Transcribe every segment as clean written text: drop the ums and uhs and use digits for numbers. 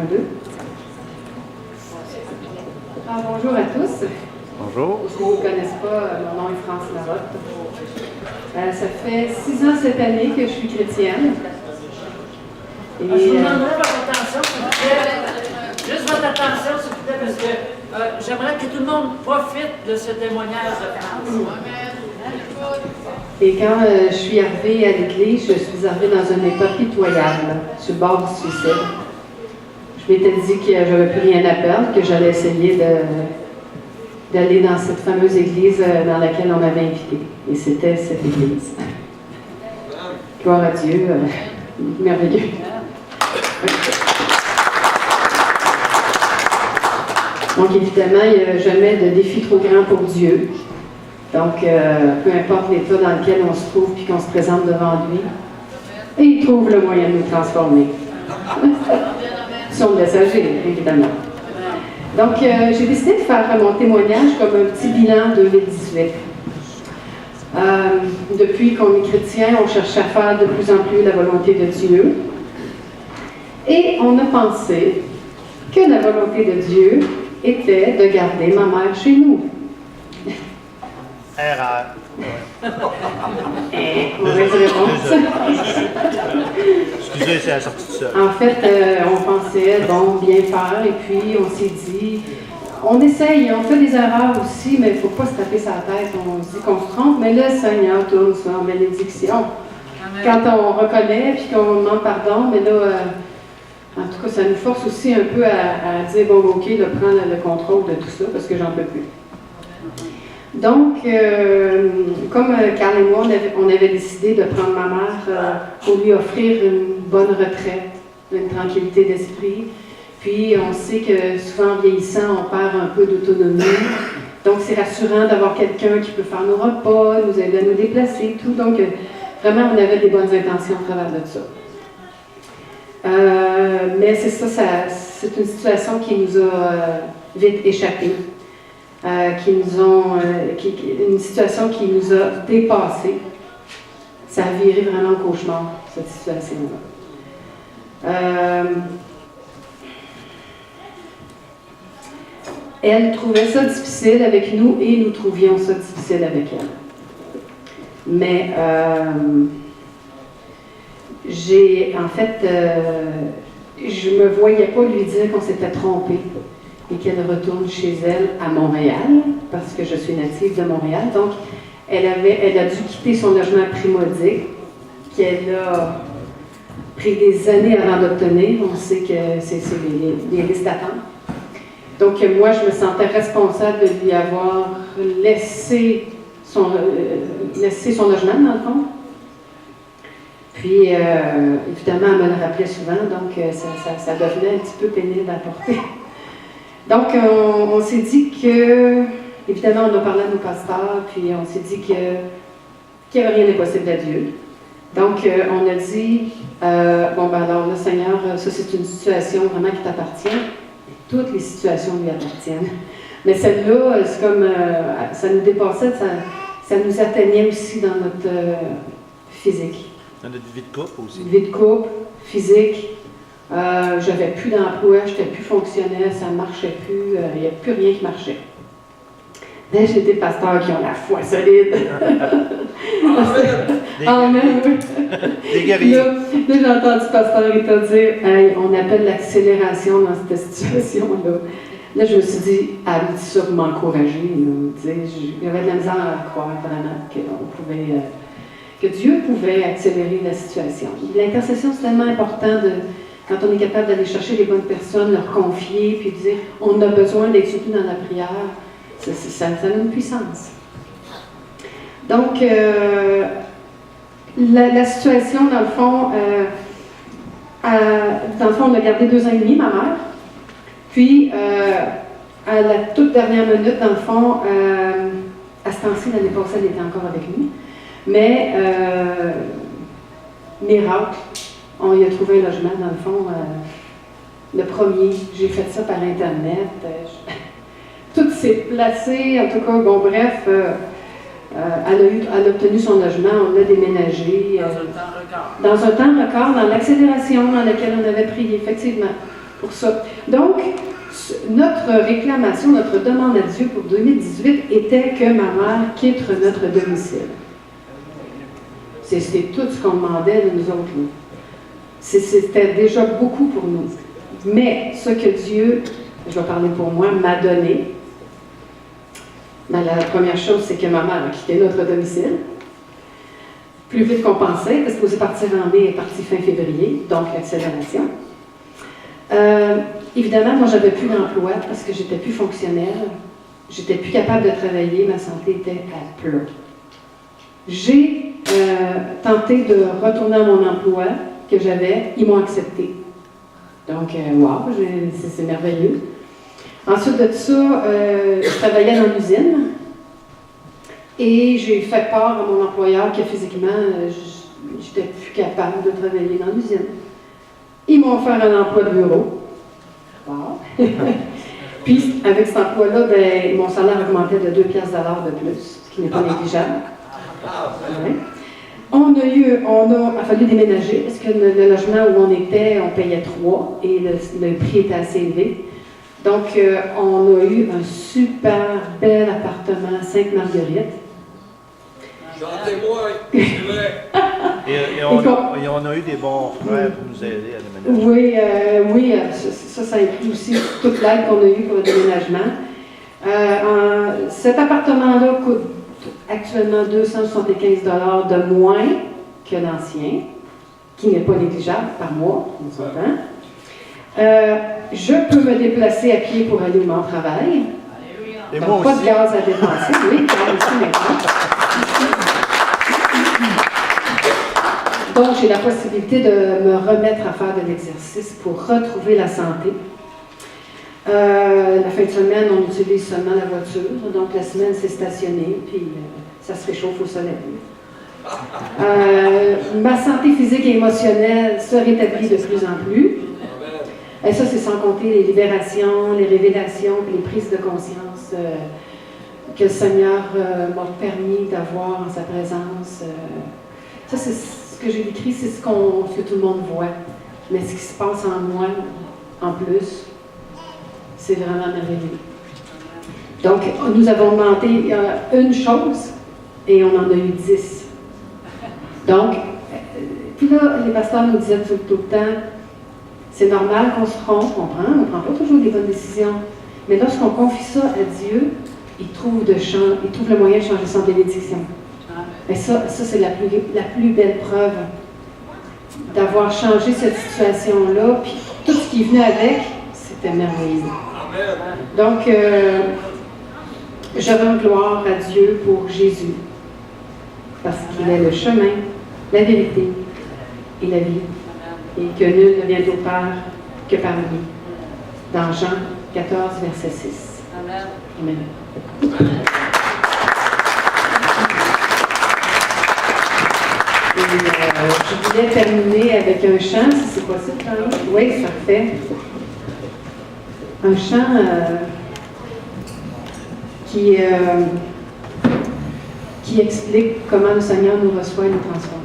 Un, deux. Alors, bonjour à tous. Bonjour. Ceux qui ne me connaissent pas, mon nom est France Larotte. Ça fait 6 ans cette année que je suis chrétienne. Et, je vous demanderai votre attention, s'il vous plaît. Juste votre attention, s'il vous plaît, parce que j'aimerais que tout le monde profite de ce témoignage de France. Et quand je suis arrivée à l'église, je suis arrivée dans un état pitoyable, sur le bord du suicide. Je m'étais dit que j'avais plus rien à perdre, que j'allais essayer d'aller dans cette fameuse église dans laquelle on m'avait invité. Et c'était cette église. Gloire à Dieu, merveilleux. Donc évidemment, il n'y a jamais de défi trop grand pour Dieu. Donc, peu importe l'état dans lequel on se trouve puis qu'on se présente devant lui, et il trouve le moyen de nous transformer. Si on me laisse agir, évidemment. Donc, j'ai décidé de faire mon témoignage comme un petit bilan 2018. Depuis qu'on est chrétien, on cherche à faire de plus en plus la volonté de Dieu. Et on a pensé que la volonté de Dieu était de garder ma mère chez nous. Erreur. Mauvaise réponse. Excusez, c'est la sortie de ça. En fait, on pensait, bon, bien faire, et puis on s'est dit, on essaye, on fait des erreurs aussi, mais il ne faut pas se taper sa tête, on se dit qu'on se trompe, mais le Seigneur tourne ça en bénédiction. Quand on reconnaît, puis qu'on demande pardon, mais là, en tout cas, ça nous force aussi un peu à dire, bon, OK, de prendre le contrôle de tout ça, parce que j'en peux plus. Donc, comme Carl et moi, on avait décidé de prendre ma mère pour lui offrir une bonne retraite, une tranquillité d'esprit. Puis, on sait que souvent, en vieillissant, on perd un peu d'autonomie. Donc, c'est rassurant d'avoir quelqu'un qui peut faire nos repas, nous aider à nous déplacer, tout. Donc, vraiment, on avait des bonnes intentions au travers de ça. Mais c'est ça, c'est une situation qui nous a vite échappé. Une situation qui nous a dépassés. Ça a viré vraiment au cauchemar, cette situation-là. Elle trouvait ça difficile avec nous et nous trouvions ça difficile avec elle. Mais je me voyais pas lui dire qu'on s'était trompé et qu'elle retourne chez elle à Montréal, parce que je suis native de Montréal. Donc, elle a dû quitter son logement primodique, qu'elle a pris des années avant d'obtenir. On sait que c'est les listes d'attente. Donc, moi, je me sentais responsable de lui avoir laissé son logement, dans le fond. Puis, évidemment, elle me le rappelait souvent, donc ça devenait un petit peu pénible à porter. Donc, on s'est dit que, évidemment, on a parlé à nos pasteurs, puis on s'est dit qu'il n'y avait rien d'impossible à Dieu. Donc, on a dit, bon, ben alors, le Seigneur, ça c'est une situation vraiment qui t'appartient. Toutes les situations lui appartiennent. Mais celle-là, c'est comme, ça nous dépassait, ça nous atteignait aussi dans notre physique. Dans notre vie de couple aussi. Vie de couple, physique. J'avais plus d'emploi, je n'étais plus fonctionnelle, ça ne marchait plus, il n'y a plus rien qui marchait. Mais j'ai des pasteurs qui ont la foi solide. Amen. Des guerriers. Là, j'ai entendu pasteur Rita dire, hey, on appelle l'accélération dans cette situation-là. Là, je me suis dit, elle me dit ça pour m'encourager. J'avais de la misère à croire vraiment que Dieu pouvait accélérer la situation. L'intercession, c'est tellement important quand on est capable d'aller chercher les bonnes personnes, leur confier, puis dire, on a besoin d'être soutenu dans la prière. Ça a une puissance. Donc, la situation, dans le fond, on a gardé 2 ans et demi, ma mère. Puis, à la toute dernière minute, dans le fond, à ce temps-ci, l'année passée, elle était encore avec nous. Mais, miracle, on y a trouvé un logement, dans le fond, le premier. J'ai fait ça par Internet. Tout s'est placé, en tout cas, bon, bref, elle a obtenu son logement, on l'a déménagé. Dans un temps record. Dans un temps record, dans l'accélération dans laquelle on avait prié, effectivement. pour ça. Donc, notre réclamation, notre demande à Dieu pour 2018 était que ma mère quitte notre domicile. C'était tout ce qu'on demandait de nous autres. C'était déjà beaucoup pour nous. Mais ce que Dieu, je vais parler pour moi, m'a donné, ben, la première chose, c'est que ma mère a quitté notre domicile. Plus vite qu'on pensait, elle était supposée partir en mai, elle est partie fin février, donc l'accélération. Évidemment, moi, j'avais plus d'emploi parce que j'étais plus fonctionnelle. J'étais plus capable de travailler, ma santé était à plat. J'ai tenté de retourner à mon emploi que j'avais, ils m'ont accepté. Donc, wow, c'est merveilleux. Ensuite de ça, je travaillais dans l'usine et j'ai fait part à mon employeur que physiquement, j'étais plus capable de travailler dans l'usine. Ils m'ont offert un emploi de bureau. Wow! Puis, avec cet emploi-là, ben, mon salaire augmentait de 2 piastres de l'heure de plus, ce qui n'est pas négligeable. Ouais. Il a fallu déménager parce que le logement où on était, on payait 3 et le prix était assez élevé. Donc, on a eu un super bel appartement, 5 Marguerites. Chantez-moi, c'est vrai. Et on a eu des bons frères pour nous aider à déménager. Oui, ça inclut aussi toute l'aide qu'on a eue pour le déménagement. Cet appartement-là coûte actuellement 275 $ de moins que l'ancien, qui n'est pas négligeable par mois, on s'entend. Je peux me déplacer à pied pour aller au travail. Et Donc, moi pas aussi. de gaz à dépenser. Oui, gaz aussi maintenant. Donc, j'ai la possibilité de me remettre à faire de l'exercice pour retrouver la santé. La fin de semaine, on utilise seulement la voiture. Donc, la semaine, c'est stationné, puis ça se réchauffe au soleil. Ma santé physique et émotionnelle se rétablit de plus en plus. Et ça, c'est sans compter les libérations, les révélations, les prises de conscience que le Seigneur m'a permis d'avoir en sa présence. Ça, c'est ce que j'ai décrit, c'est ce que tout le monde voit. Mais ce qui se passe en moi, en plus, c'est vraiment merveilleux. Donc, nous avons demandé une chose et on en a eu 10. Donc, puis là, les pasteurs nous disaient tout le temps, c'est normal qu'on se trompe, on prend pas toujours des bonnes décisions. Mais lorsqu'on confie ça à Dieu, il trouve le moyen de changer son bénédiction. Et ça c'est la plus belle preuve d'avoir changé cette situation-là. Puis tout ce qui venait avec, c'était merveilleux. Donc, je rends gloire à Dieu pour Jésus, parce qu'il est le chemin, la vérité et la vie, et que nul ne vient au Père que par lui. Dans Jean 14, verset 6. Amen. Amen. Et, je voulais terminer avec un chant, si c'est possible quand même. Oui, parfait. Un chant qui explique comment le Seigneur nous reçoit et nous transforme.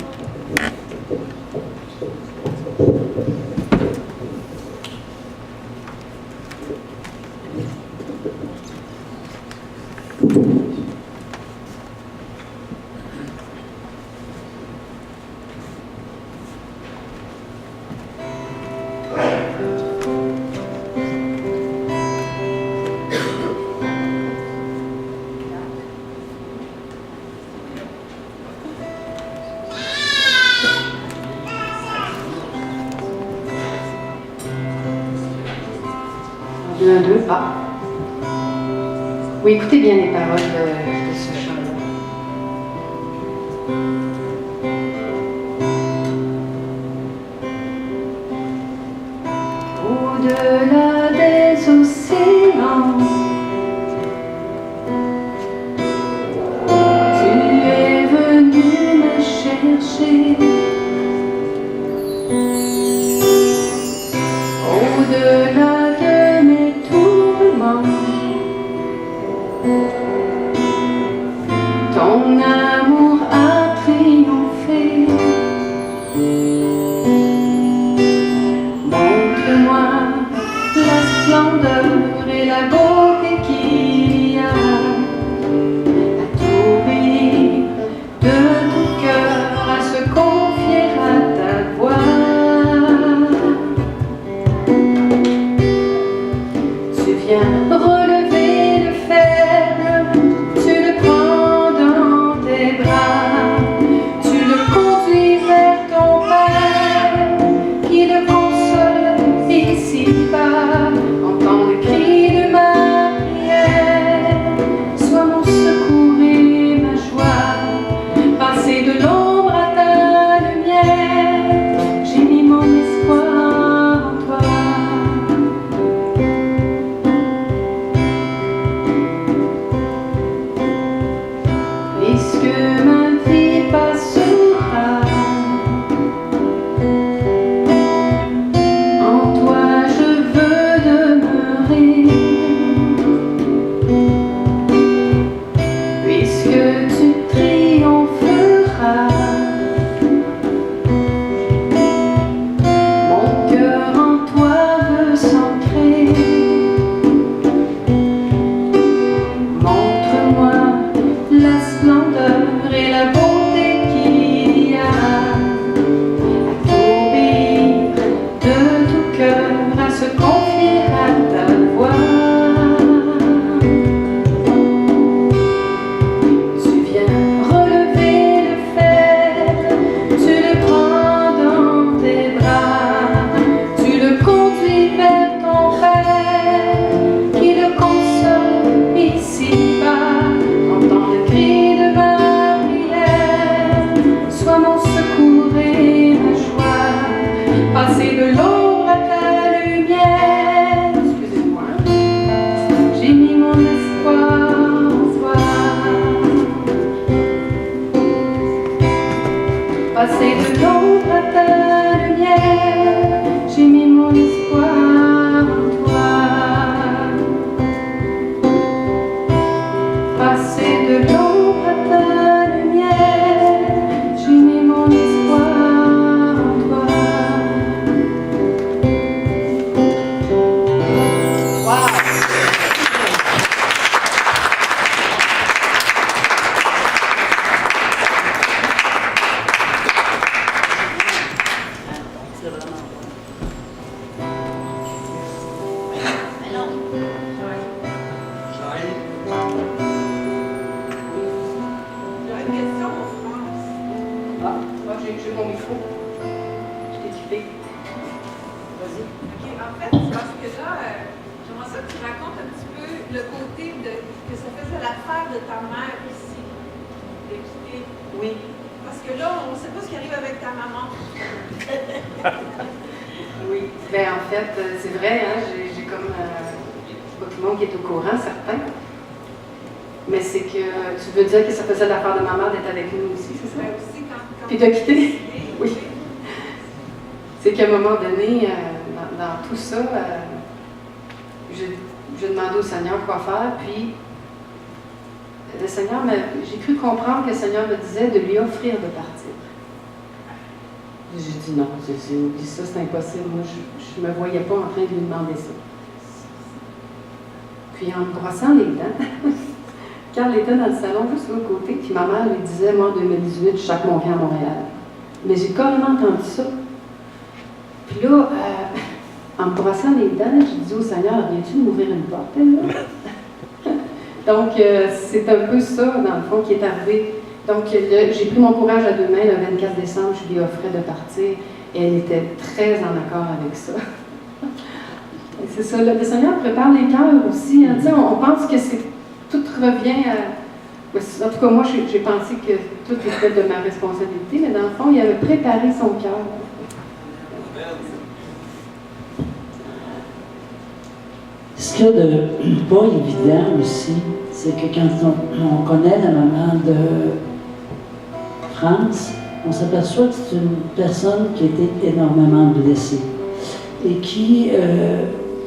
Un, deux, ah. Oui, écoutez bien les paroles de ce chant-là. Au-delà des océans, tu es venu me chercher. Au-delà ton amour a triomphé. Montre-moi Passer de l'ombre à ta lumière, j'ai mis mon espoir en toi. Passer de l'ombre à ta lumière, j'ai mis mon espoir en toi. Wow! J'ai mon micro. Je t'ai équipé. Vas-y. OK. En fait, c'est parce que là, j'aimerais ça que tu racontes un petit peu le côté que ça faisait l'affaire de ta mère ici. D'expliquer. Oui. Parce que là, on ne sait pas ce qui arrive avec ta maman. Oui. Ben en fait, c'est vrai, hein, j'ai comme. Pas tout le monde qui est au courant, certains. Mais c'est que tu veux dire que ça faisait l'affaire de ma mère d'être avec nous aussi, c'est ça? Ben aussi, quand Puis de quitter? Oui. C'est qu'à un moment donné, dans tout ça, j'ai demandé au Seigneur quoi faire, puis le Seigneur, j'ai cru comprendre que le Seigneur me disait de lui offrir de partir. J'ai dit non, oublie ça, c'est impossible. Moi, je ne me voyais pas en train de lui demander ça. Puis en me brossant les dents, Carl était dans le salon juste de l'autre côté, puis ma mère lui disait, moi en 2018, je chaque mon camp à Montréal. Mais j'ai carrément entendu ça. Puis là, en me brossant les dents, j'ai dit au Seigneur, viens-tu m'ouvrir une porte, là? Donc, c'est un peu ça, dans le fond, qui est arrivé. Donc, j'ai pris mon courage à deux mains le 24 décembre, je lui offrais de partir, et elle était très en accord avec ça. C'est ça, le Seigneur prépare les cœurs aussi. Hein. On pense que tout revient à... En tout cas, moi, j'ai pensé que tout était de ma responsabilité, mais dans le fond, il avait préparé son cœur. Ce qu'il y a de pas évident aussi, c'est que quand on connaît la maman de France, on s'aperçoit que c'est une personne qui a été énormément blessée et qui,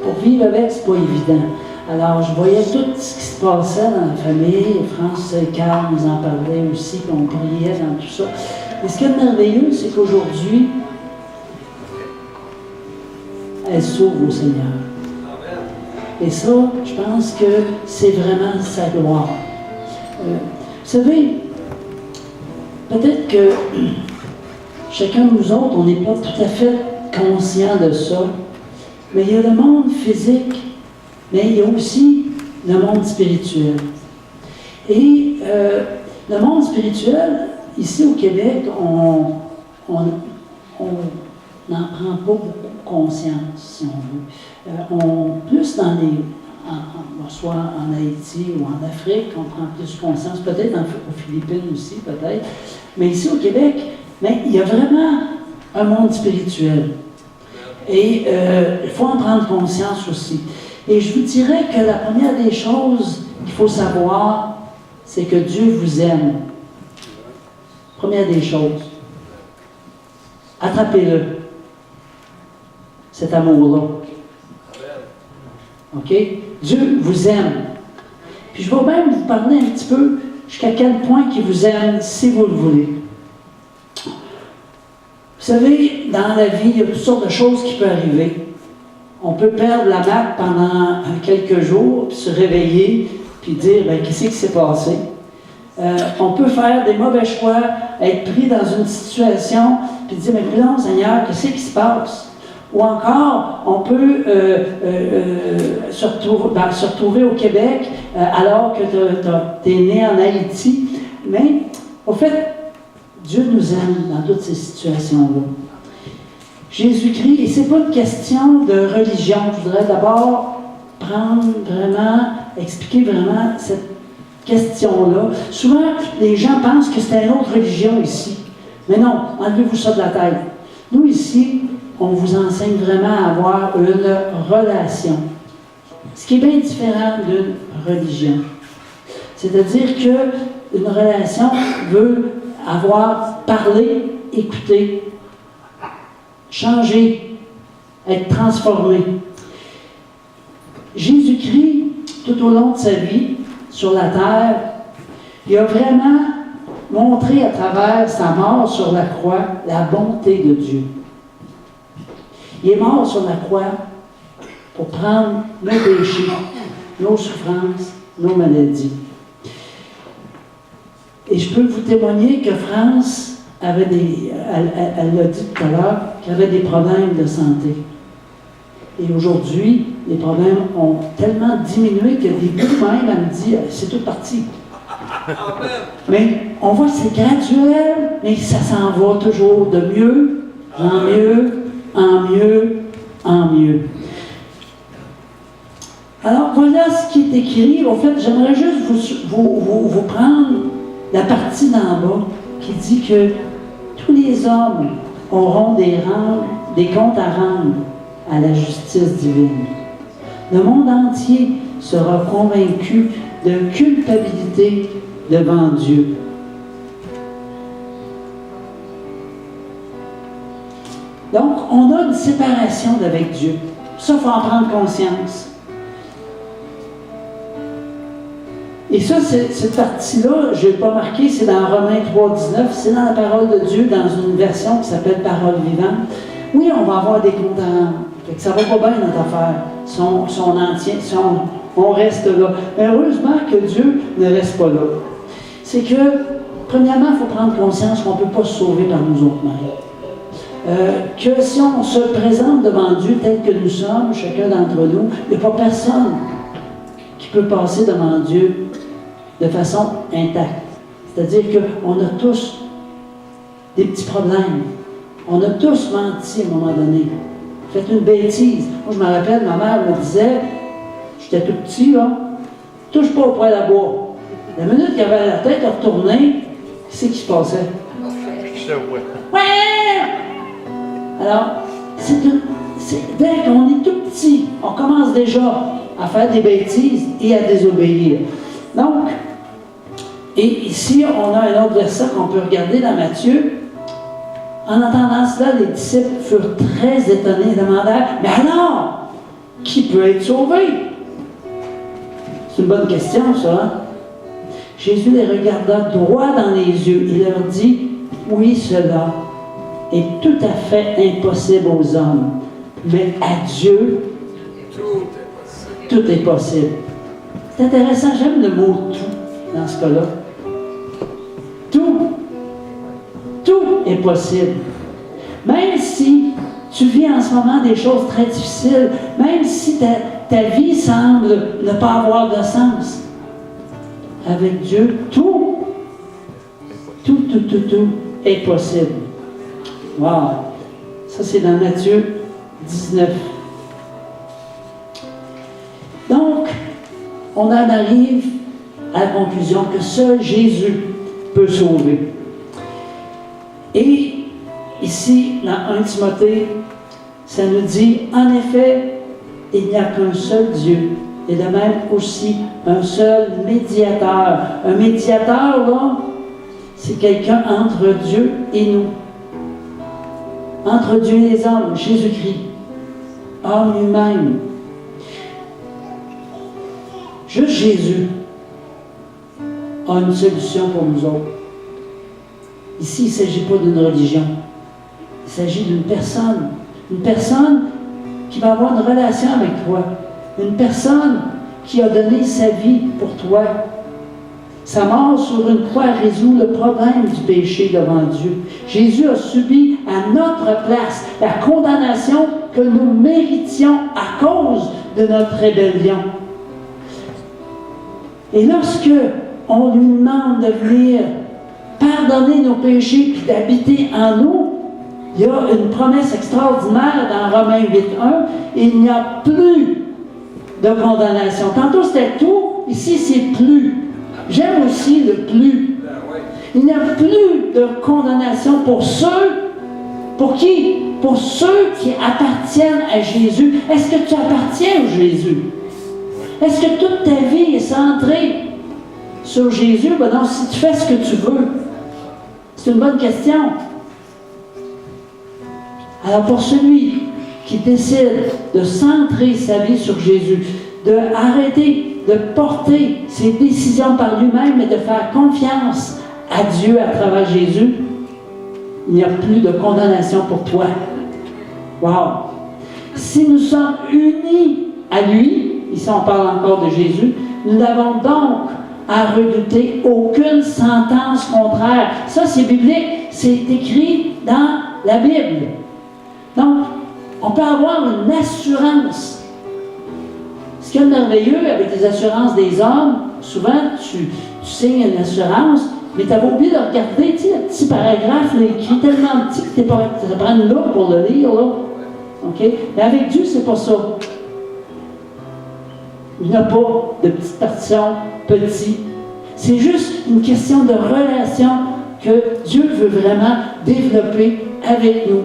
pour vivre avec, c'est pas évident. Alors, je voyais tout ce qui se passait dans la famille. France et Carl nous en parlaient aussi, puis on priait dans tout ça. Et ce qui est merveilleux, c'est qu'aujourd'hui, elle s'ouvre au Seigneur. Et ça, je pense que c'est vraiment sa gloire. Vous savez, peut-être que chacun de nous autres, on n'est pas tout à fait conscient de ça, mais il y a le monde physique, mais il y a aussi le monde spirituel. Et le monde spirituel, ici au Québec, on n'en prend pas beaucoup conscience, si on veut. Plus dans soit en Haïti ou en Afrique, on prend plus conscience, peut-être aux Philippines aussi, peut-être. Mais ici au Québec, mais il y a vraiment un monde spirituel. Et il faut en prendre conscience aussi. Et je vous dirais que la première des choses qu'il faut savoir, c'est que Dieu vous aime. Première des choses. Attrapez-le. Cet amour-là. OK? Dieu vous aime. Puis je vais même vous parler un petit peu jusqu'à quel point il vous aime, si vous le voulez. Vous savez, dans la vie, il y a toutes sortes de choses qui peuvent arriver. On peut perdre la marque pendant quelques jours, puis se réveiller, puis dire, bien, qu'est-ce qui s'est passé? On peut faire des mauvais choix, être pris dans une situation, puis dire, mais non, Seigneur, qu'est-ce qui se passe? Ou encore, on peut se retrouver au Québec alors que tu es né en Haïti. Mais, au fait, Dieu nous aime dans toutes ces situations-là. Jésus-Christ, et ce n'est pas une question de religion. Je voudrais d'abord expliquer vraiment cette question-là. Souvent, les gens pensent que c'est une autre religion ici. Mais non, enlevez-vous ça de la tête. Nous, ici, on vous enseigne vraiment à avoir une relation. Ce qui est bien différent d'une religion. C'est-à-dire qu'une relation veut avoir parlé écouter, changer, être transformé. Jésus-Christ, tout au long de sa vie sur la terre, il a vraiment montré à travers sa mort sur la croix la bonté de Dieu. Il est mort sur la croix pour prendre nos péchés, nos souffrances, nos maladies. Et je peux vous témoigner que France avait elle l'a dit tout à l'heure, qu'elle avait des problèmes de santé. Et aujourd'hui, les problèmes ont tellement diminué que des bouts même, elle me dit, c'est tout parti. Mais on voit que c'est graduel, mais ça s'en va toujours de mieux, en mieux, en mieux, en mieux. Alors voilà ce qui est écrit. En fait, j'aimerais juste vous prendre la partie d'en bas qui dit que tous les hommes auront des comptes à rendre à la justice divine. Le monde entier sera convaincu de culpabilité devant Dieu. Donc, on a une séparation d'avec Dieu. Ça, il faut en prendre conscience. Et ça, cette partie-là, je ne l'ai pas marqué, c'est dans Romains 3,19, c'est dans la parole de Dieu, dans une version qui s'appelle Parole vivante. Oui, on va avoir des comptes à rendre. Ça va pas bien notre affaire. On reste là. Mais heureusement que Dieu ne reste pas là. C'est que, premièrement, il faut prendre conscience qu'on ne peut pas se sauver par nous autres mêmes. Que si on se présente devant Dieu tel que nous sommes, chacun d'entre nous, il n'y a pas personne qui peut passer devant Dieu de façon intacte. C'est-à-dire qu'on a tous des petits problèmes. On a tous menti à un moment donné. Fait une bêtise. Moi, je me rappelle, ma mère me disait, j'étais tout petit, là, touche pas au poêle à bois. La minute qu'il avait la tête retournée, qu'est-ce qui se passait? Ouais! Alors, dès qu'on est tout petit, on commence déjà à faire des bêtises et à désobéir. Donc, et ici, on a un autre verset qu'on peut regarder dans Matthieu. En entendant cela, les disciples furent très étonnés et demandèrent, mais alors, qui peut être sauvé? C'est une bonne question, ça, hein? Jésus les regarda droit dans les yeux et leur dit, oui, cela est tout à fait impossible aux hommes, mais à Dieu, tout est possible. C'est intéressant, j'aime le mot « tout » dans ce cas-là. Tout est possible. Même si tu vis en ce moment des choses très difficiles, même si ta vie semble ne pas avoir de sens, avec Dieu, tout est possible. Wow! Ça, c'est dans Matthieu 19. Donc, on en arrive à la conclusion que seul Jésus peut sauver. Et ici, dans 1 Timothée, ça nous dit, en effet, il n'y a qu'un seul Dieu, et de même aussi un seul médiateur. Un médiateur, là, c'est quelqu'un entre Dieu et nous. Entre Dieu et les hommes, Jésus-Christ, homme lui-même. Juste Jésus a une solution pour nous autres. Ici, il ne s'agit pas d'une religion. Il s'agit d'une personne. Une personne qui va avoir une relation avec toi. Une personne qui a donné sa vie pour toi. Sa mort sur une croix résout le problème du péché devant Dieu. Jésus a subi à notre place la condamnation que nous méritions à cause de notre rébellion. Et lorsque on lui demande de venir pardonner nos péchés et d'habiter en nous, il y a une promesse extraordinaire dans Romains 8.1, il n'y a plus de condamnation. Tantôt c'était tout, ici c'est plus. J'aime aussi le plus. Il n'y a plus de condamnation pour ceux, pour qui? Pour ceux qui appartiennent à Jésus. Est-ce que tu appartiens à Jésus? Est-ce que toute ta vie est centrée sur Jésus? Ben non, si tu fais ce que tu veux. C'est une bonne question. Alors pour celui qui décide de centrer sa vie sur Jésus, de arrêter de porter ses décisions par lui-même et de faire confiance à Dieu à travers Jésus, il n'y a plus de condamnation pour toi. Wow! Si nous sommes unis à lui, ici on parle encore de Jésus, nous n'avons donc à redouter aucune sentence contraire. Ça, c'est biblique, c'est écrit dans la Bible. Donc, on peut avoir une assurance. Ce qui est merveilleux avec les assurances des hommes, souvent tu signes une assurance, mais tu avais oublié de regarder, tu sais, le petit paragraphe là, écrit tellement petit que ça prend une loupe pour le lire, là. OK? Mais avec Dieu, c'est pas ça. Il n'y a pas de petite partition, petit. C'est juste une question de relation que Dieu veut vraiment développer avec nous.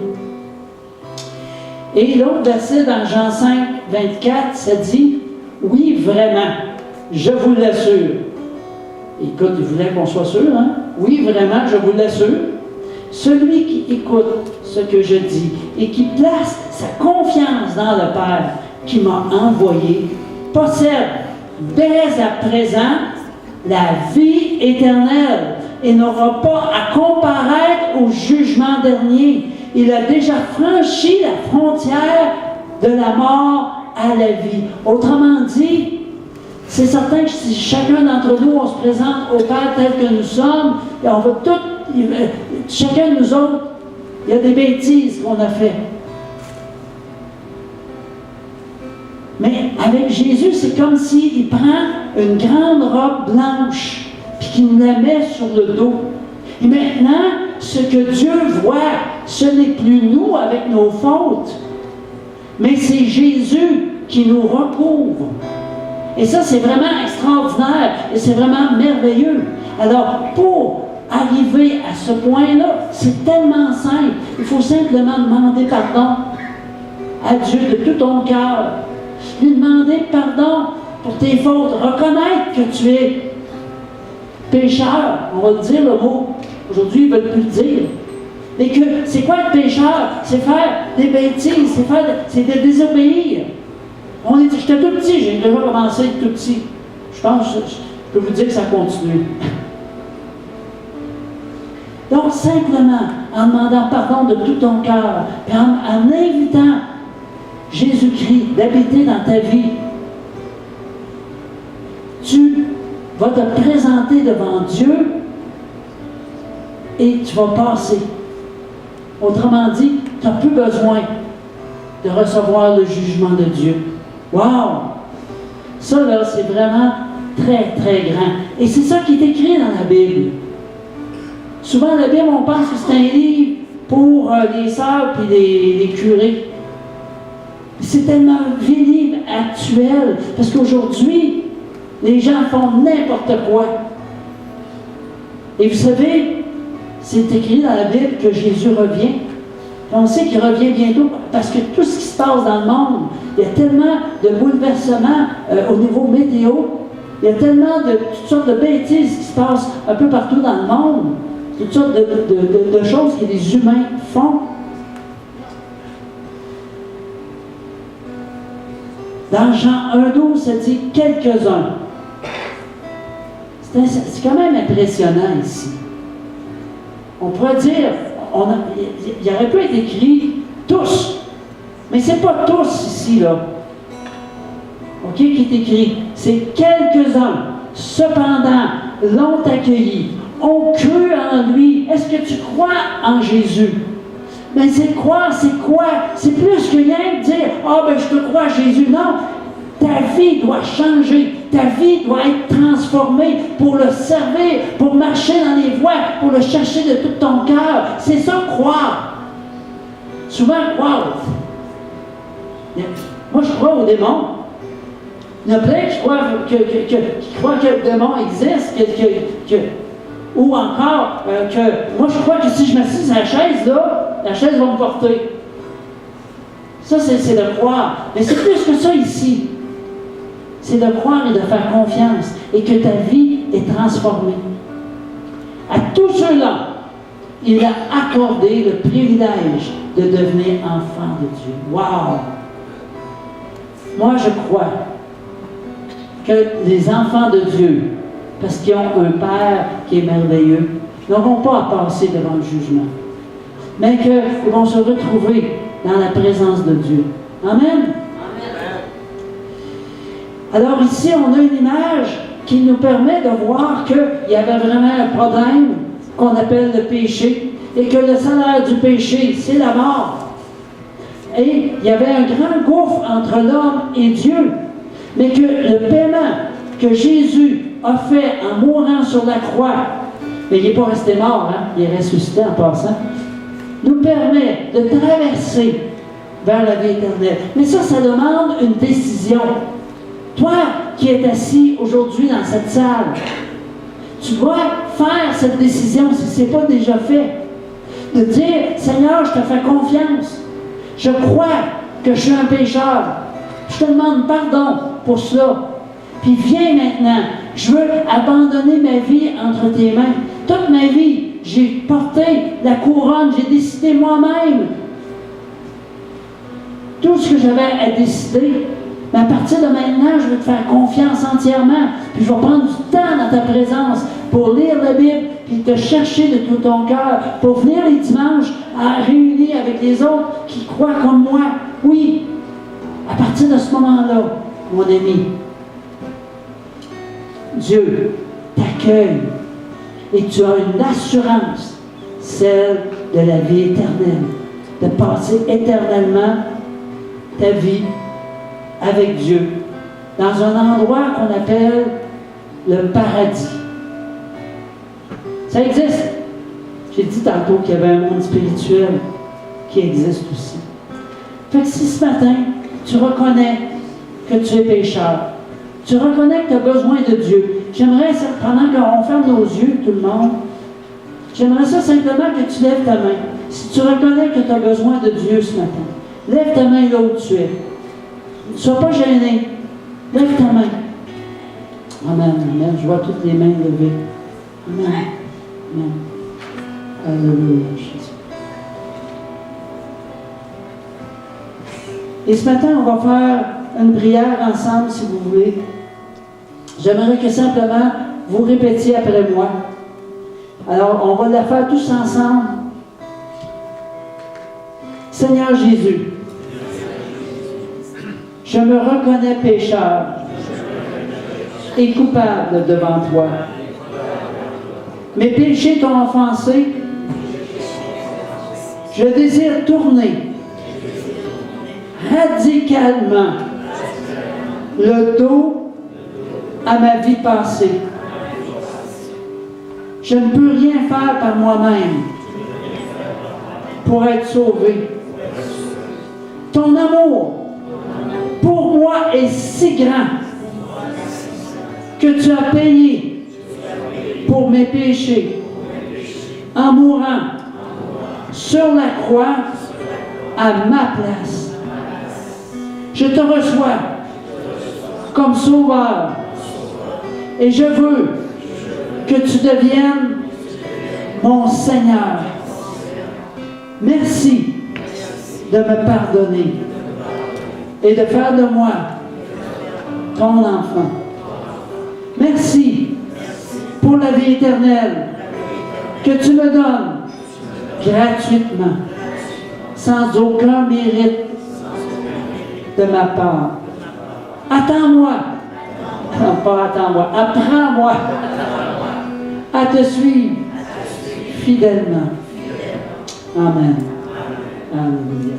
Et l'autre verset dans Jean 5, 24, ça dit « Oui, vraiment, je vous l'assure. » Écoute, il voulait qu'on soit sûr, hein? « Oui, vraiment, je vous l'assure. Celui qui écoute ce que je dis et qui place sa confiance dans le Père qui m'a envoyé possède dès à présent la vie éternelle et n'aura pas à comparaître au jugement dernier. Il a déjà franchi la frontière de la mort à la vie. » Autrement dit, c'est certain que si chacun d'entre nous, on se présente au Père tel que nous sommes, et on va chacun de nous autres, il y a des bêtises qu'on a faites. Mais avec Jésus, c'est comme s'il prend une grande robe blanche, puis qu'il nous la met sur le dos. Et maintenant, ce que Dieu voit, ce n'est plus nous avec nos fautes, mais c'est Jésus qui nous recouvre. Et ça, c'est vraiment extraordinaire et c'est vraiment merveilleux. Alors, pour arriver à ce point-là, c'est tellement simple. Il faut simplement demander pardon à Dieu de tout ton cœur. Lui demander pardon pour tes fautes. Reconnaître que tu es pécheur. On va dire le mot. Aujourd'hui, ils ne veulent plus le dire. Mais que c'est quoi être pécheur? C'est faire des bêtises, c'est de désobéir. J'étais tout petit, j'ai déjà commencé à être tout petit. Je pense, je peux vous dire que ça continue. Donc, simplement, en demandant pardon de tout ton cœur, et en invitant Jésus-Christ d'habiter dans ta vie, tu vas te présenter devant Dieu et tu vas passer. Autrement dit, tu n'as plus besoin de recevoir le jugement de Dieu. Wow! Ça, là, c'est vraiment très, très grand. Et c'est ça qui est écrit dans la Bible. Souvent, la Bible, on pense que c'est un livre pour les sœurs et les curés. C'est tellement un livre actuel, parce qu'aujourd'hui, les gens font n'importe quoi. Et vous savez, c'est écrit dans la Bible que Jésus revient. Et on sait qu'il revient bientôt, parce que tout ce qui se passe dans le monde, il y a tellement de bouleversements au niveau météo, il y a tellement de toutes sortes de bêtises qui se passent un peu partout dans le monde, toutes sortes de choses que les humains font. Dans Jean 1,12, ça dit « quelques-uns ». C'est quand même impressionnant ici. On pourrait dire, il aurait pu être écrit « tous ». Mais ce n'est pas tous ici, là. OK, qui est écrit. C'est quelques-uns, cependant, l'ont accueilli, ont cru en lui. Est-ce que tu crois en Jésus? Mais c'est croire, c'est quoi? C'est plus que rien de dire « Ah, ben je te crois, Jésus ». Non, ta vie doit changer. Ta vie doit être transformée pour le servir, pour marcher dans les voies, pour le chercher de tout ton cœur. C'est ça, croire. Souvent, croire. Moi, je crois aux démons. Il y en a plein qui croient que le démon existe, ou encore que moi, je crois que si je m'assieds sur la chaise, là, la chaise va me porter. Ça, c'est de croire. Mais c'est plus que ça ici. C'est de croire et de faire confiance et que ta vie est transformée. À tous ceux-là, il a accordé le privilège de devenir enfant de Dieu. Wow! Moi, je crois que les enfants de Dieu, parce qu'ils ont un Père qui est merveilleux, n'auront pas à passer devant le jugement, mais qu'ils vont se retrouver dans la présence de Dieu. Amen? Alors ici, on a une image qui nous permet de voir qu'il y avait vraiment un problème qu'on appelle le péché, et que le salaire du péché, c'est la mort. Et il y avait un grand gouffre entre l'homme et Dieu, mais que le paiement que Jésus a fait en mourant sur la croix, mais il n'est pas resté mort, hein? Il est ressuscité en passant, nous permet de traverser vers la vie éternelle. Mais ça demande une décision. Toi qui es assis aujourd'hui dans cette salle, tu dois faire cette décision si ce n'est pas déjà fait. De dire, Seigneur, je te fais confiance. Je crois que je suis un pécheur. Je te demande pardon pour cela. Puis viens maintenant. Je veux abandonner ma vie entre tes mains. Toute ma vie, j'ai porté la couronne. J'ai décidé moi-même tout ce que j'avais à décider. Mais à partir de maintenant, je veux te faire confiance entièrement. Puis je vais prendre du temps dans ta présence pour lire la Bible, puis te chercher de tout ton cœur, pour venir les dimanches à réunir avec les autres qui croient comme moi. Oui, à partir de ce moment-là, mon ami, Dieu t'accueille et tu as une assurance, celle de la vie éternelle, de passer éternellement ta vie avec Dieu, dans un endroit qu'on appelle le paradis. Ça existe. J'ai dit tantôt qu'il y avait un monde spirituel qui existe aussi. Fait que si ce matin, tu reconnais que tu es pécheur, tu reconnais que tu as besoin de Dieu, j'aimerais, pendant qu'on ferme nos yeux, tout le monde, j'aimerais ça simplement que tu lèves ta main. Si tu reconnais que tu as besoin de Dieu ce matin, lève ta main là où tu es. Ne sois pas gêné. Lève ta main. Amen, amen. Je vois toutes les mains levées. Amen. Amen. Alléluia, Jésus. Et ce matin, on va faire une prière ensemble, si vous voulez. J'aimerais que simplement vous répétiez après moi. Alors, on va la faire tous ensemble. Seigneur Jésus, je me reconnais pécheur et coupable devant toi. Mes péchés t'ont offensé. Je désire tourner radicalement le dos à ma vie passée. Je ne peux rien faire par moi-même pour être sauvé. Ton amour pour moi est si grand que tu as payé pour mes péchés en mourant sur la croix à ma place. Je te reçois comme sauveur et je veux que tu deviennes mon Seigneur. Merci de me pardonner et de faire de moi ton enfant. Merci pour la vie éternelle que tu me donnes gratuitement, sans aucun mérite de ma part. Attends-moi, non pas attends-moi, apprends-moi à te suivre fidèlement. Amen. Alléluia.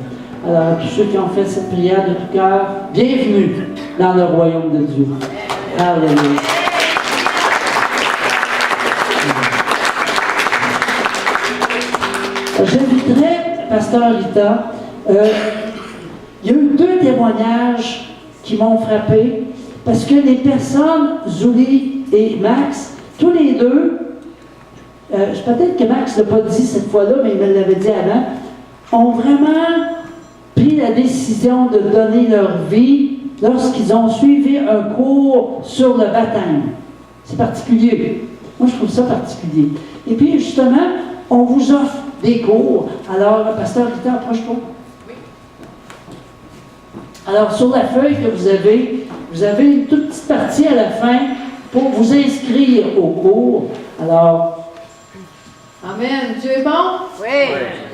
Alors, à tous ceux qui ont fait cette prière de tout cœur, bienvenue dans le royaume de Dieu. Alléluia. J'inviterai Pasteur Rita. Il y a eu 2 témoignages qui m'ont frappé parce que les personnes, Zuli et Max, tous les deux, peut-être que Max ne l'a pas dit cette fois-là, mais il me l'avait dit avant, ont vraiment pris la décision de donner leur vie lorsqu'ils ont suivi un cours sur le baptême. C'est particulier. Moi, je trouve ça particulier. Et puis, justement, on vous offre des cours. Alors, pasteur Rita, approche-toi. Alors, sur la feuille que vous avez une toute petite partie à la fin pour vous inscrire au cours. Alors, Amen. Dieu est bon? Oui.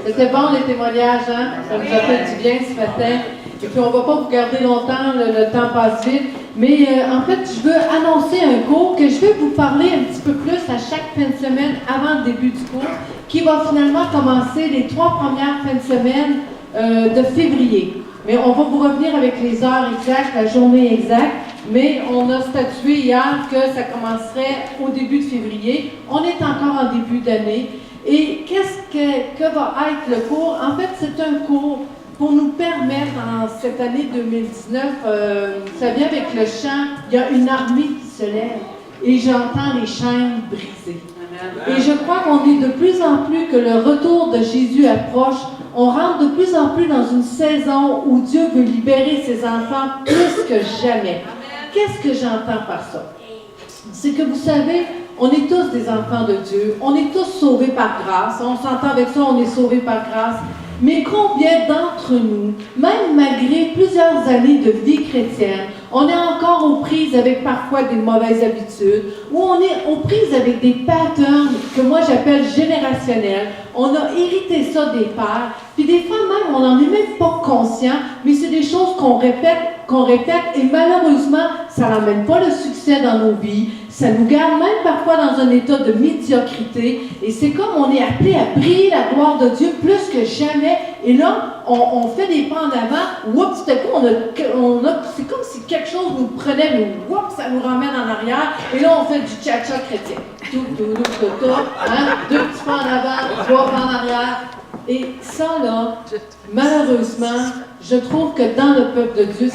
C'était bon les témoignages, hein? Ça nous a fait du bien ce matin. Et puis on ne va pas vous garder longtemps, le temps passe vite. Mais en fait, je veux annoncer un cours que je vais vous parler un petit peu plus à chaque fin de semaine avant le début du cours, qui va finalement commencer les 3 premières fins de semaine de février. Mais on va vous revenir avec les heures exactes, la journée exacte. Mais on a statué hier que ça commencerait au début de février. On est encore en début d'année. Et qu'est-ce que va être le cours? En fait, c'est un cours pour nous permettre, en cette année 2019, ça vient avec le chant, il y a une armée qui se lève et j'entends les chaînes brisées. Et je crois qu'on est de plus en plus que le retour de Jésus approche. On rentre de plus en plus dans une saison où Dieu veut libérer ses enfants plus que jamais. Qu'est-ce que j'entends par ça? C'est que vous savez, on est tous des enfants de Dieu. On est tous sauvés par grâce. On s'entend avec ça, on est sauvés par grâce. Mais combien d'entre nous, même malgré plusieurs années de vie chrétienne, on est encore aux prises avec parfois des mauvaises habitudes, ou on est aux prises avec des patterns que moi j'appelle générationnels. On a hérité ça des pères, puis des fois même on n'en est même pas conscient, mais c'est des choses qu'on répète, et malheureusement, ça n'amène pas le succès dans nos vies. Ça nous garde même parfois dans un état de médiocrité. Et c'est comme on est appelé à briller la gloire de Dieu plus que jamais. Et là, on fait des pas en avant. Oups, tout à coup, c'est comme si quelque chose nous prenait, mais oups, ça nous ramène en arrière. Et là, on fait du tcha-tcha chrétien. Hein? 2 petits pas en avant, 3 pas en arrière. Et ça, là, malheureusement, je trouve que dans le peuple de Dieu,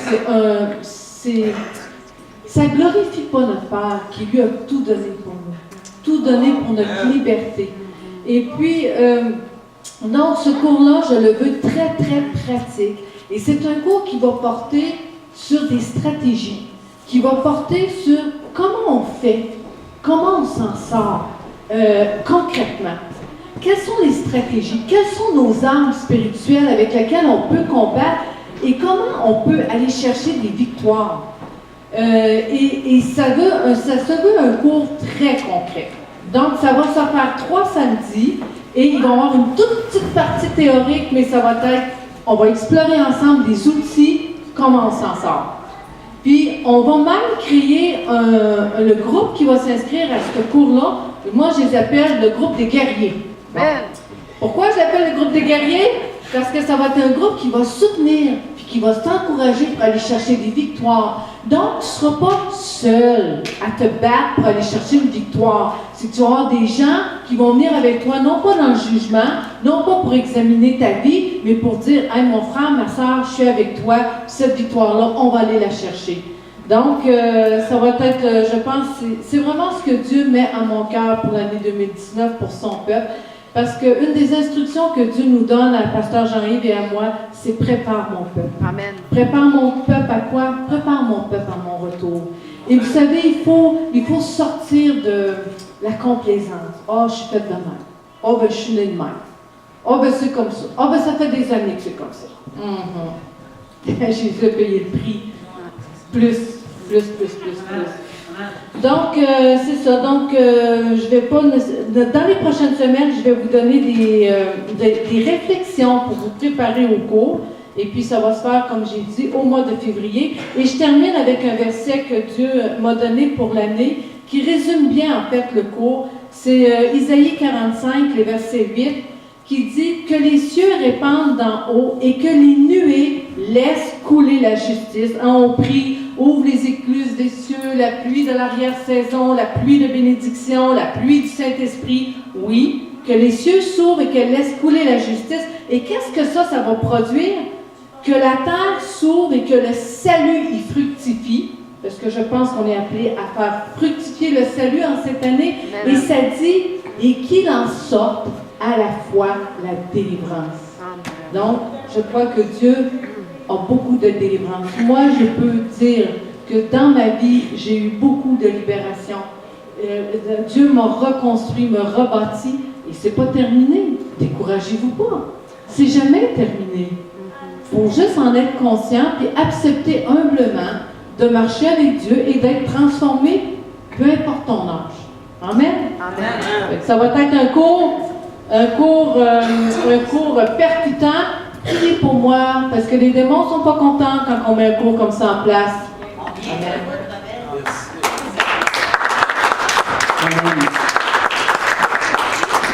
ça ne glorifie pas notre Père qui lui a tout donné pour nous, tout donné pour notre liberté. Et puis, donc, ce cours-là, je le veux très, très pratique. Et c'est un cours qui va porter sur des stratégies, qui va porter sur comment on fait, comment on s'en sort concrètement. Quelles sont les stratégies? Quelles sont nos armes spirituelles avec lesquelles on peut combattre et comment on peut aller chercher des victoires? Et ça se veut un cours très concret. Donc, ça va se faire 3 samedis et il va y avoir une toute petite partie théorique, mais ça va être, on va explorer ensemble des outils, comment on s'en sort. Puis, on va même créer le groupe qui va s'inscrire à ce cours-là. Moi, je les appelle le groupe des guerriers. Bon. Pourquoi je l'appelle le groupe des guerriers? Parce que ça va être un groupe qui va soutenir, puis qui va t'encourager pour aller chercher des victoires. Donc, tu ne seras pas seul à te battre pour aller chercher une victoire. C'est que tu vas avoir des gens qui vont venir avec toi, non pas dans le jugement, non pas pour examiner ta vie, mais pour dire « Hey, mon frère, ma soeur, je suis avec toi, cette victoire-là, on va aller la chercher. » Donc, ça va être, je pense, c'est vraiment ce que Dieu met à mon cœur pour l'année 2019 pour son peuple. Parce qu'une des instructions que Dieu nous donne à pasteur Jean-Yves et à moi, c'est « Prépare mon peuple ». Amen. Prépare mon peuple à quoi? Prépare mon peuple à mon retour. Et vous savez, il faut sortir de la complaisance. « Ah, je suis faite de même. Ah, ben, je suis née de même. Ah, ben, c'est comme ça. Ah, ben, ça fait des années que c'est comme ça. Jésus a payé le prix. Plus. Donc, c'est ça. Donc, je vais pas... Dans les prochaines semaines, je vais vous donner des réflexions pour vous préparer au cours. Et puis, ça va se faire, comme j'ai dit, au mois de février. Et je termine avec un verset que Dieu m'a donné pour l'année, qui résume bien, en fait, le cours. C'est Isaïe 45, le verset 8, qui dit « Que les cieux répandent d'en haut et que les nuées laissent couler la justice. » On prie « Ouvre les écluses des cieux, la pluie de l'arrière-saison, la pluie de bénédiction, la pluie du Saint-Esprit. » Oui, que les cieux s'ouvrent et qu'elle laisse couler la justice. Et qu'est-ce que ça va produire? Que la terre s'ouvre et que le salut y fructifie. Parce que je pense qu'on est appelé à faire fructifier le salut en cette année. Et ça dit « Et qu'il en sorte à la fois la délivrance. » Donc, je crois que Dieu a beaucoup de délivrance. Moi, je peux dire que dans ma vie, j'ai eu beaucoup de libération. Dieu m'a reconstruit, m'a rebâti, et c'est pas terminé. Découragez-vous pas. C'est jamais terminé. Il faut juste en être conscient et accepter humblement de marcher avec Dieu et d'être transformé, peu importe ton âge. Amen. Amen. Ça va être un cours percutant. Priez pour moi, parce que les démons ne sont pas contents quand on met un cours comme ça en place. Amen.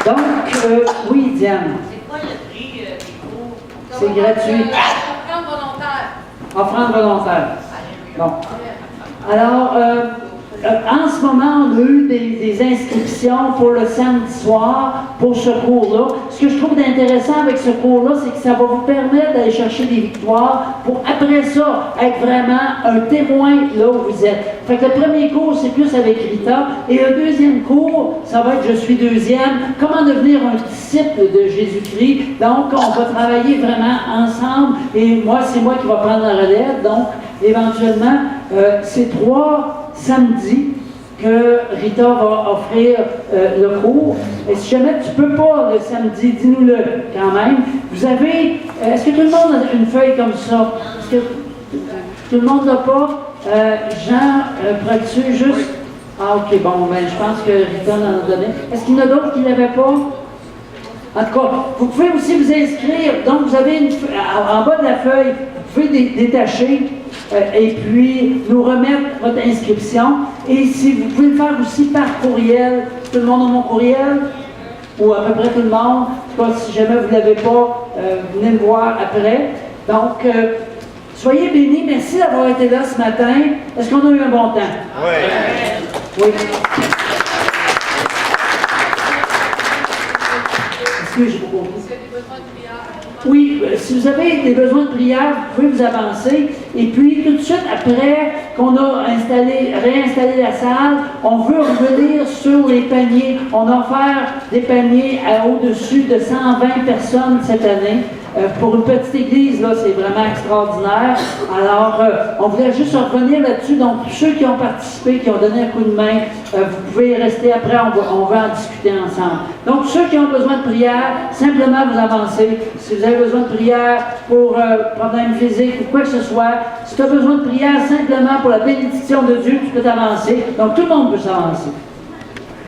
Donc, oui, Diane. C'est quoi le prix des cours? C'est gratuit. Offrande volontaire. Offrande volontaire. Bon. Alors, en ce moment, on a eu des inscriptions pour le samedi soir, pour ce cours-là. Ce que je trouve intéressant avec ce cours-là, c'est que ça va vous permettre d'aller chercher des victoires pour, après ça, être vraiment un témoin là où vous êtes. Fait que le premier cours, c'est plus avec Rita. Et le deuxième cours, ça va être « Je suis deuxième ». Comment devenir un disciple de Jésus-Christ. Donc, on va travailler vraiment ensemble. Et moi, c'est moi qui va prendre la relève. Donc, éventuellement, c'est 3 samedis que Rita va offrir le cours. Et si jamais tu ne peux pas le samedi, dis-nous-le quand même. Vous avez, est-ce que tout le monde a une feuille comme ça? Est-ce que tout le monde n'a pas? Jean, pourrais-tu juste... Ah, ok, bon, ben, je pense que Rita en a donné. Est-ce qu'il y en a d'autres qui ne l'avaient pas? En tout cas, vous pouvez aussi vous inscrire. Donc, vous avez en bas de la feuille, vous pouvez détacher et puis nous remettre votre inscription. Et si vous pouvez le faire aussi par courriel, tout le monde a mon courriel, ou à peu près tout le monde. En tout cas, si jamais vous ne l'avez pas, venez me voir après. Donc, soyez bénis. Merci d'avoir été là ce matin. Est-ce qu'on a eu un bon temps? Oui. Oui. Excusez, j'ai pas compris. Oui, si vous avez des besoins de prière, vous pouvez vous avancer. Et puis, tout de suite après qu'on a réinstallé la salle, on veut revenir sur les paniers. On a offert des paniers à au-dessus de 120 personnes cette année. Pour une petite église, là, c'est vraiment extraordinaire. Alors, on voulait juste revenir là-dessus. Donc, tous ceux qui ont participé, qui ont donné un coup de main, vous pouvez rester après, on va en discuter ensemble. Donc, ceux qui ont besoin de prière, simplement vous avancez. Si vous avez besoin de prière pour problèmes physiques ou quoi que ce soit, si tu as besoin de prière simplement pour la bénédiction de Dieu, tu peux t'avancer. Donc, tout le monde peut s'avancer.